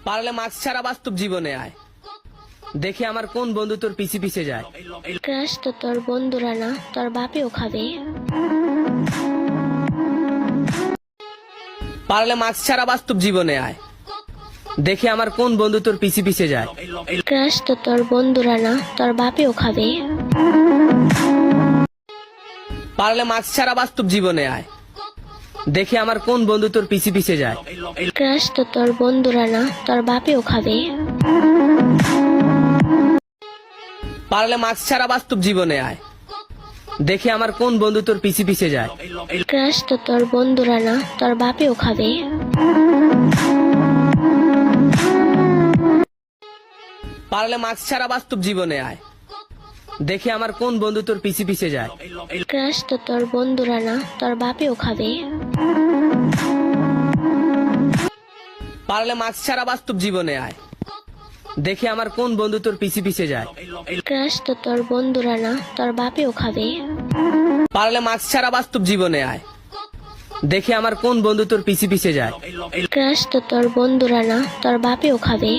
পারলে মাস্ক ছাড়া বাস্তব জীবনে আয়, দেখি আমার কোন বন্ধু তোর পিছে পিছে যায়। ক্রাশ তো তোর বন্ধুরা না, তোর বাপেও খাবে। পারলে মাস্ক ছাড়া বাস্তব জীবনে আয়, দেখি আমার কোন বন্ধু তোর পিছে পিছে যায়। ক্রাশ তো তোর বন্ধুরা না, তোর বাপেও খাবে। পারলে মাস্ক ছাড়া বাস্তব জীবনে আয়, দেখি আমার কোন বন্ধু তোর পিছে পিছে যায়। ক্রাশ তো তোর বন্ধুরা না, তোর বাপেও খাবে। পারলে মাস্ক ছাড়া বাস্তব জীবনে আয়, দেখি আমার কোন বন্ধু তোর পিছে পিছে যায়। ক্রাশ তো তোর বন্ধুরা না, তোর বাপেও খাবে। পারলে মাস্ক ছাড়া বাস্তব জীবনে আয়, দেখি আমার কোন বন্ধু তোর পিছে পিছে যায়। ক্রাশ তো তোর বন্ধুরা না, তোর বাপেও খাবে। পারলে মাস্ক ছাড়া বাস্তব জীবনে আয়, দেখি আমার কোন বন্ধু তোর পিছে পিছে যায়। ক্রাশ তো তোর বন্ধুরা না, তোর বাপেও খাবে। পারলে মাস্ক ছাড়া বাস্তব জীবনে আয়, দেখি আমার কোন বন্ধু তোর পিছে পিছে যায়। ক্রাশ তো তোর বন্ধুরা না, তোর বাপেও খাবে।